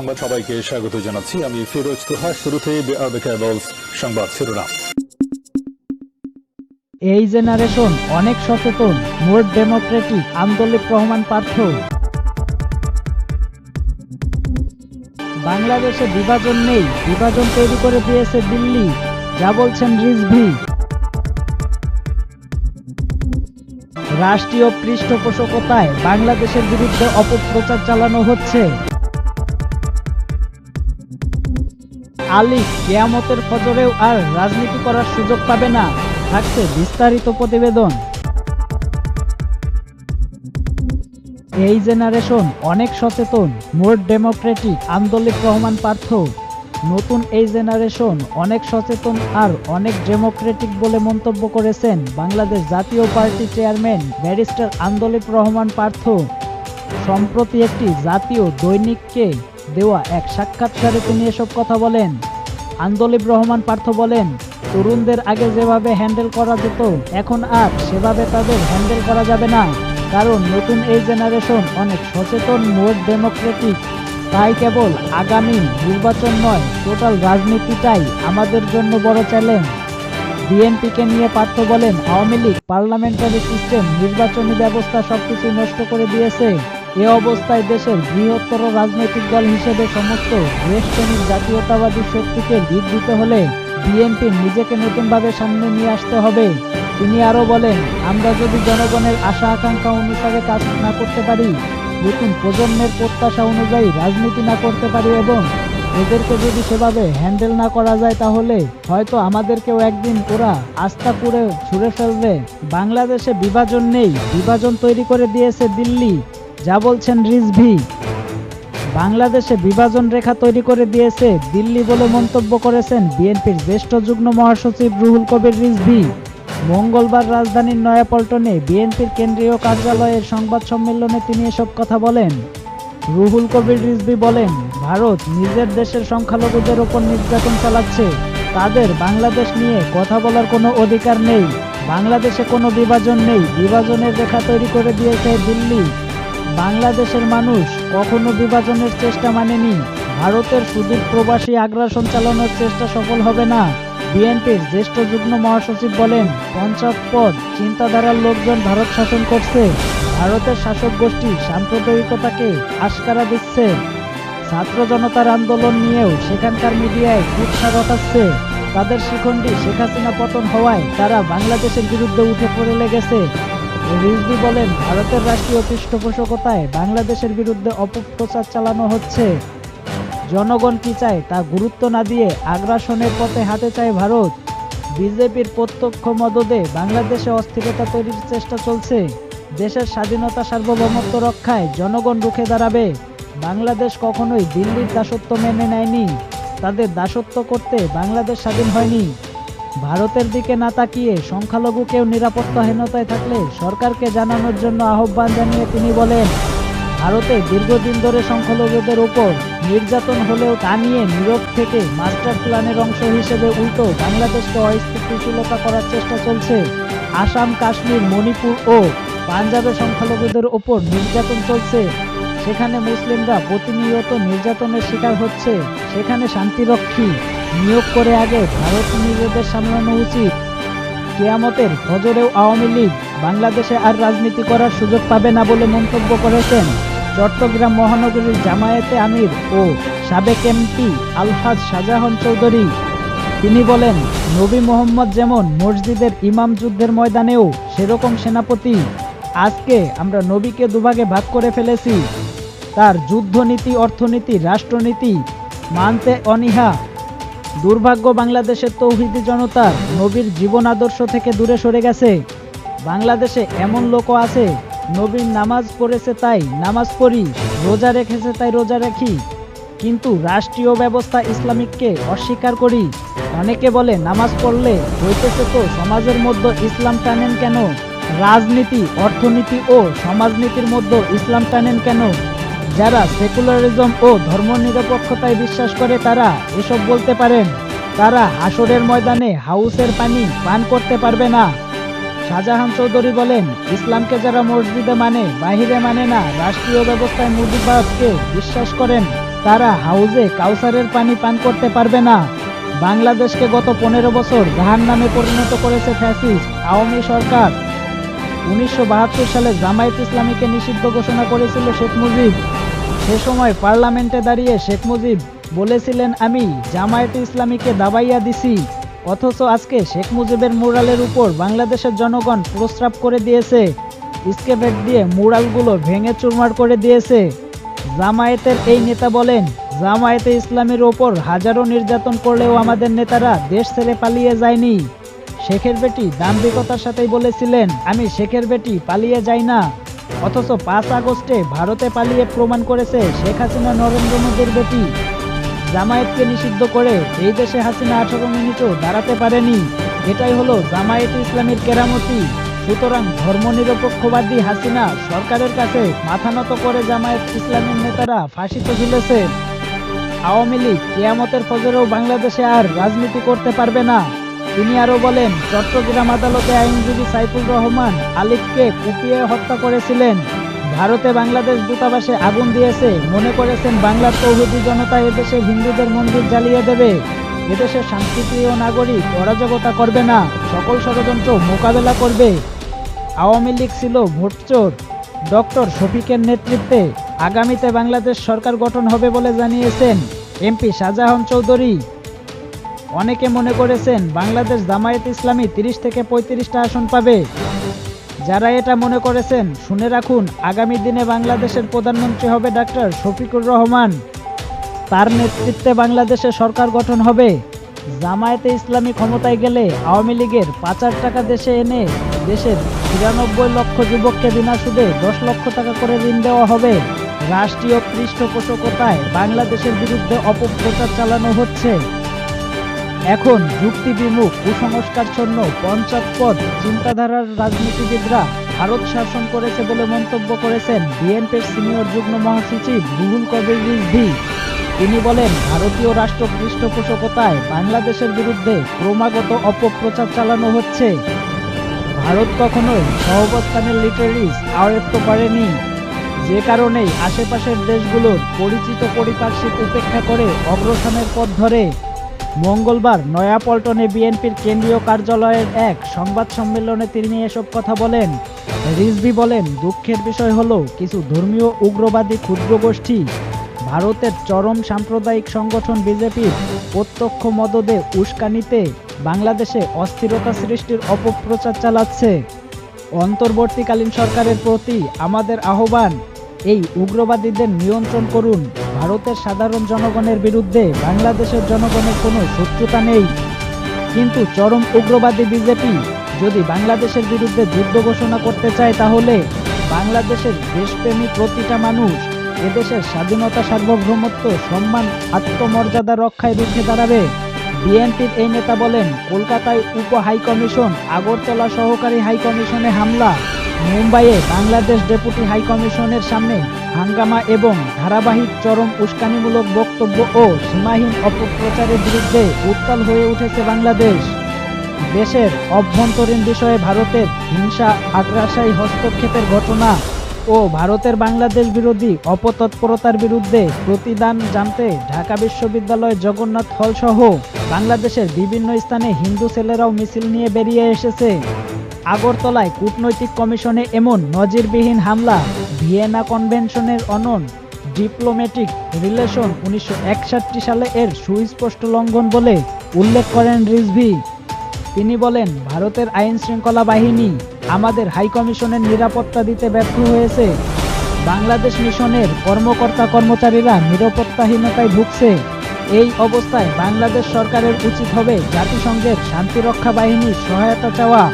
সংবাদ সবাইকে স্বাগত জানাচ্ছি। আমি ফিরোজ তোহা। শুরুতে সংবাদ শিরোনাম। এই জেনারেশন অনেক সচেতন, মোর ডেমোক্রেটিক আন্দোলিক রহমান পার্থ। বাংলাদেশে বিভাজন নেই, বিভাজন তৈরি করে দিয়েছে দিল্লি, যা বলছেন রিজভী। রাষ্ট্রীয় পৃষ্ঠপোষকতায় বাংলাদেশের বিরুদ্ধে অপপ্রচার চালানো হচ্ছে। আলী কিয়ামতের ফজরেও আর রাজনীতি করার সুযোগ পাবে না, থাকছে বিস্তারিত প্রতিবেদন। এই জেনারেশন অনেক সচেতন, মোর ডেমোক্রেটিক আন্দোলিক রহমান পার্থ। নতুন এই জেনারেশন অনেক সচেতন আর অনেক ডেমোক্রেটিক বলে মন্তব্য করেছেন Bangladesh Jatiya Party chairman barrister Andaleeve Rahman Partho. সম্প্রতি একটি জাতীয় দৈনিককে দেওয়া এক সাক্ষাৎকারে তিনি এসব কথা বলেন। আন্দোলিক রহমান পার্থ বলেন, তরুণদের আগে যেভাবে হ্যান্ডেল করা যেত এখন আর সেভাবে তাদের হ্যান্ডেল করা যাবে না, কারণ নতুন এই জেনারেশন অনেক সচেতন, মোর ডেমোক্রেটিক। তাই কেবল আগামী নির্বাচন নয়, টোটাল রাজনীতিটাই আমাদের জন্য বড় চ্যালেঞ্জ। বিএনপিকে নিয়ে পার্থ বলেন, আওয়ামী লীগ পার্লামেন্টারি সিস্টেম, নির্বাচনী ব্যবস্থা সবকিছু নষ্ট করে দিয়েছে। এ অবস্থায় দেশের বৃহত্তর রাজনৈতিক দল হিসেবে সমস্ত দেশপ্রেমিক জাতীয়তাবাদী শক্তিকে লিড দিতে হলে বিএনপির নিজেকে নতুনভাবে সামনে নিয়ে আসতে হবে। তিনি আরও বলেন, আমরা যদি জনগণের আশা আকাঙ্ক্ষা অনুসারে কাজ না করতে পারি, নতুন প্রজন্মের প্রত্যাশা অনুযায়ী রাজনীতি না করতে পারি এবং এদেরকে যদি সেভাবে হ্যান্ডেল না করা যায়, তাহলে হয়তো আমাদেরকেও একদিন ওরা আস্থা করে ছুঁড়ে ফেলবে। বাংলাদেশে বিভাজন নেই, বিভাজন তৈরি করে দিয়েছে দিল্লি, যা বলছেন রিজভী। বাংলাদেশে বিভাজন রেখা তৈরি করে দিয়েছে দিল্লি বলে মন্তব্য করেছেন বিএনপির জ্যেষ্ঠ যুগ্ম মহাসচিব রুহুল কবির রিজভী। মঙ্গলবার রাজধানীর নয়াপল্টনে বিএনপির কেন্দ্রীয় কার্যালয়ের সংবাদ সম্মেলনে তিনি এসব কথা বলেন। রুহুল কবির রিজভী বলেন, ভারত নিজের দেশের সংখ্যালঘুদের ওপর নির্যাতন চালাচ্ছে, তাদের বাংলাদেশ নিয়ে কথা বলার কোনো অধিকার নেই। বাংলাদেশে কোনো বিভাজন নেই, বিভাজনের রেখা তৈরি করে দিয়েছে দিল্লি। বাংলাদেশের মানুষ কখনো বিভাজনের চেষ্টা মানেনি। ভারতের সুদূর প্রবাসী আগ্রাসন চালানোর চেষ্টা সফল হবে না। বিএনপির জ্যেষ্ঠ যুগ্ম মহাসচিব বলেন, পঞ্চাশপদ চিন্তাধারার লোকজন ভারত শাসন করছে, ভারতের শাসক গোষ্ঠী সাম্প্রদায়িকতাকে আশকারা দিচ্ছে। ছাত্র জনতার আন্দোলন নিয়েও সেখানকার মিডিয়ায় কুৎসা রটাচ্ছে। তাদের শিখণ্ডী শেখ হাসিনা পতন হওয়ায় তারা বাংলাদেশের বিরুদ্ধে উঠে পড়ে লেগেছে। রিজভী বলেন, ভারতের রাষ্ট্রীয় পৃষ্ঠপোষকতায় বাংলাদেশের বিরুদ্ধে অপপ্রচার চালানো হচ্ছে। জনগণ কি চায় তা গুরুত্ব না দিয়ে আগ্রাসনের পথে হাঁটতে চায় ভারত। বিজেপির প্রত্যক্ষ মদদে বাংলাদেশে অস্থিরতা তৈরির চেষ্টা চলছে। দেশের স্বাধীনতা সার্বভৌমত্ব রক্ষায় জনগণ রুখে দাঁড়াবে। বাংলাদেশ কখনোই দিল্লির দাসত্ব মেনে নেয়নি, তাদের দাসত্ব করতে বাংলাদেশ স্বাধীন হয়নি। ভারতের দিকে না তাকিয়ে সংখ্যালঘু কেউ নিরাপত্তাহীনতায় থাকলে সরকারকে জানানোর জন্য আহ্বান জানিয়ে তিনি বলেন, ভারতে দীর্ঘদিন ধরে সংখ্যালঘুদের উপর নির্যাতন হলেও তা নিয়ে নীরব থেকে মাস্টার প্ল্যানের অংশ হিসেবে উল্টো বাংলাদেশকে অস্থিতিশীলতা করার চেষ্টা চলছে। আসাম, কাশ্মীর, মণিপুর ও পাঞ্জাবে সংখ্যালঘুদের উপর নির্যাতন চলছে। সেখানে মুসলিমরা প্রতিনিয়ত নির্যাতনের শিকার হচ্ছে। সেখানে শান্তিরক্ষী নিয়োগ করে আগে ভারত নিজেদের সামলানো উচিত। কিয়ামতের ফজরেও আওয়ামী লীগ বাংলাদেশে আর রাজনীতি করার সুযোগ পাবে না বলে মন্তব্য করেছেন চট্টগ্রাম মহানগরীর জামায়াতে আমির ও সাবেক এমপি আলহাজ শাহজাহান চৌধুরী। তিনি বলেন, নবী মোহাম্মদ যেমন মসজিদের ইমাম যুদ্ধের ময়দানেও সেরকম সেনাপতি। আজকে আমরা নবীকে দুভাগে ভাগ করে ফেলেছি, তার যুদ্ধনীতি, অর্থনীতি, রাষ্ট্রনীতি মানতে অনীহা। দুর্ভাগ্য, বাংলাদেশের তৌহিদি জনতার নবীর জীবন আদর্শ থেকে দূরে সরে গেছে। বাংলাদেশে এমন লোকও আছে, নবীর নামাজ পড়েছে তাই নামাজ পড়ি, রোজা রেখেছে তাই রোজা রাখি, কিন্তু রাষ্ট্রীয় ব্যবস্থা ইসলামিককে অস্বীকার করি। অনেকে বলে, নামাজ পড়লে হইতেছে তো সমাজের মধ্যে ইসলাম টানেন কেন? রাজনীতি, অর্থনীতি ও সমাজনীতির মধ্যে ইসলাম টানেন কেন? যারা সেকুলারিজম ও ধর্মনিরপেক্ষতায় বিশ্বাস করে তারা এসব বলতে পারেন। তারা হাসরের ময়দানে হাউসের পানি পান করতে পারবে না। শাহজাহান চৌধুরী বলেন, ইসলামকে যারা মসজিদে মানে, বাহিরে মানে না, রাষ্ট্রীয় ব্যবস্থায় মুজিববাদকে বিশ্বাস করেন, তারা হাউজে কাউসারের পানি পান করতে পারবে না। বাংলাদেশকে গত 15 বছর জাহান্নামে পরিণত করেছে ফ্যাসিস্ট আওয়ামী সরকার। 1972 সালে জামায়াত ইসলামীকে নিষিদ্ধ ঘোষণা করেছিল শেখ মুজিব। সে সময় পার্লামেন্টে দাঁড়িয়ে শেখ মুজিব বলেছিলেন, আমি জামায়াত ইসলামীকে দাবাইয়া দিছি। অথচ আজকে শেখ মুজিবের মুরালের উপর বাংলাদেশের জনগণ প্রস্রাব করে দিয়েছে, স্কেপেট দিয়ে মুরালগুলো ভেঙে চুরমার করে দিয়েছে। জামায়াতের এই নেতা বলেন, জামায়াতে ইসলামীর ওপর হাজারো নির্যাতন করলেও আমাদের নেতারা দেশ ছেড়ে পালিয়ে যায়নি। শেখের বেটি দাম্ভিকতার সাথেই বলেছিলেন, আমি শেখের বেটি পালিয়ে যাই না। অথচ 5 আগস্টে ভারতে পালিয়ে প্রমাণ করেছে শেখ হাসিনা নরেন্দ্র মোদীর বেটি। জামায়াতকে নিষিদ্ধ করে এই দেশে হাসিনা 18 মিনিটও দাঁড়াতে পারেনি। এটাই হলো জামায়াতে ইসলামীর কেরামতি। সুতরাং ধর্মনিরপেক্ষবাদী হাসিনা সরকারের কাছে মাথা নত করে জামায়াত ইসলামীর নেতারা ফাঁসিতে ঝুলেছে। আওয়ামী লীগ কিয়ামতের ফজরেও বাংলাদেশে আর রাজনীতি করতে পারবে না। তিনি আরো বলেন, চট্টগ্রাম আদালতে আইনজীবী সাইফুর রহমান আলিফকে কুপিয়ে হত্যা করেছিলেন। ভারতে বাংলাদেশ দূতাবাসে আগুন দিয়েছে, মনে করেছেন বাংলার তৌহিদি জনতা এদেশে হিন্দুদের মন্দির জ্বালিয়ে দেবে। এদেশের শান্তিপ্রিয় নাগরিক অরাজকতা করবে না, সকল ষড়যন্ত্র মোকাবেলা করবে। আওয়ামী লীগ ছিল ভোটচোর। ডক্টর শফিকের নেতৃত্বে আগামীতে বাংলাদেশ সরকার গঠন হবে বলে জানিয়েছেন এমপি শাহজাহান চৌধুরী। অনেকে মনে করেছেন বাংলাদেশ জামায়াত ইসলামী 30 থেকে 35টা আসন পাবে। যারা এটা মনে করেছেন শুনে রাখুন, আগামী দিনে বাংলাদেশের প্রধানমন্ত্রী হবে ডাক্তার শফিকুর রহমান। তার নেতৃত্বে বাংলাদেশে সরকার গঠন হবে। জামায়াতে ইসলামী ক্ষমতায় গেলে আওয়ামী লীগের পাচার টাকা দেশে এনে দেশের 93 লক্ষ যুবককে বিনা সুদে 10 লক্ষ টাকা করে ঋণ দেওয়া হবে। রাষ্ট্রীয় পৃষ্ঠপোষকতায় বাংলাদেশের বিরুদ্ধে অপপ্রচার চালানো হচ্ছে। এখন যুক্তিবিমুখ কুসংস্কারচ্ছন্ন পঞ্চায়েত চিন্তাধারার রাজনীতিবিদরা ভারত শাসন করেছে বলে মন্তব্য করেছেন বিএনপির সিনিয়র যুগ্ম মহাসচিব রুহুল কবির রিজভী। তিনি বলেন, ভারতীয় রাষ্ট্র পৃষ্ঠপোষকতায় বাংলাদেশের বিরুদ্ধে ক্রমাগত অপপ্রচার চালানো হচ্ছে। ভারত কখনোই সহাবস্থানের লিটারেরিজ আয়ত্ত করেনি, যে কারণেই আশেপাশের দেশগুলোর পরিচিত পরিপার্শ্বিক উপেক্ষা করে অগ্রসনের পথ ধরে। মঙ্গলবার নয়াপল্টনে বিএনপির কেন্দ্রীয় কার্যালয়ের এক সংবাদ সম্মেলনে তিনি এসব কথা বলেন। রিজভী বলেন, দুঃখের বিষয় হলো কিছু ধর্মীয় উগ্রবাদী ক্ষুদ্র গোষ্ঠী ভারতের চরম সাম্প্রদায়িক সংগঠন বিজেপির প্রত্যক্ষ মদদে উস্কানিতে বাংলাদেশে অস্থিরতা সৃষ্টির অপপ্রচার চালাচ্ছে। অন্তর্বর্তীকালীন সরকারের প্রতি আমাদের আহ্বান, এই উগ্রবাদীদের নিয়ন্ত্রণ করুন। ভারতের সাধারণ জনগণের বিরুদ্ধে বাংলাদেশের জনগণের কোনো শত্রুতা নেই, কিন্তু চরম উগ্রবাদী বিজেপি যদি বাংলাদেশের বিরুদ্ধে যুদ্ধ ঘোষণা করতে চায়, তাহলে বাংলাদেশের দেশপ্রেমী প্রতিটা মানুষ এদেশের স্বাধীনতা, সার্বভৌমত্ব, সম্মান, আত্মমর্যাদা রক্ষায় রুখে দাঁড়াবে। বিএনপির এই নেতা বলেন, কলকাতায় উপ হাইকমিশন, আগরতলা সহকারী হাইকমিশনে হামলা, মুম্বাইয়ে বাংলাদেশ ডেপুটি হাইকমিশনের সামনে হাঙ্গামা এবং ধারাবাহিক চরম উস্কানিমূলক বক্তব্য ও সীমাহীন অপপ্রচারের বিরুদ্ধে উত্তাল হয়ে উঠেছে বাংলাদেশ। দেশের অভ্যন্তরীণ বিষয়ে ভারতের হিংসা, আগ্রাসী হস্তক্ষেপের ঘটনা ও ভারতের বাংলাদেশ বিরোধী অপতৎপরতার বিরুদ্ধে প্রতিদান জানতে ঢাকা বিশ্ববিদ্যালয়, জগন্নাথ হল সহ বাংলাদেশের বিভিন্ন স্থানে হিন্দু ছেলেরাও মিছিল নিয়ে বেরিয়ে এসেছে। আগরতলায় কূটনৈতিক কমিশনে এমন নজিরবিহীন হামলা ভিয়েনা কনভেনশনের অনন ডিপ্লোম্যাটিক রিলেশন 1961 সালে এর সুস্পষ্ট লঙ্ঘন বলে উল্লেখ করেন রিজভী। তিনি বলেন, ভারতের আইন শৃঙ্খলা বাহিনী আমাদের হাইকমিশনের নিরাপত্তা দিতে ব্যর্থ হয়েছে। বাংলাদেশ মিশনের কর্মকর্তা কর্মচারীরা নিরাপত্তাহীনতায় ভুগছে। এই অবস্থায় বাংলাদেশ সরকারের উচিত হবে জাতিসংঘের শান্তিরক্ষা বাহিনীর সহায়তা চাওয়া।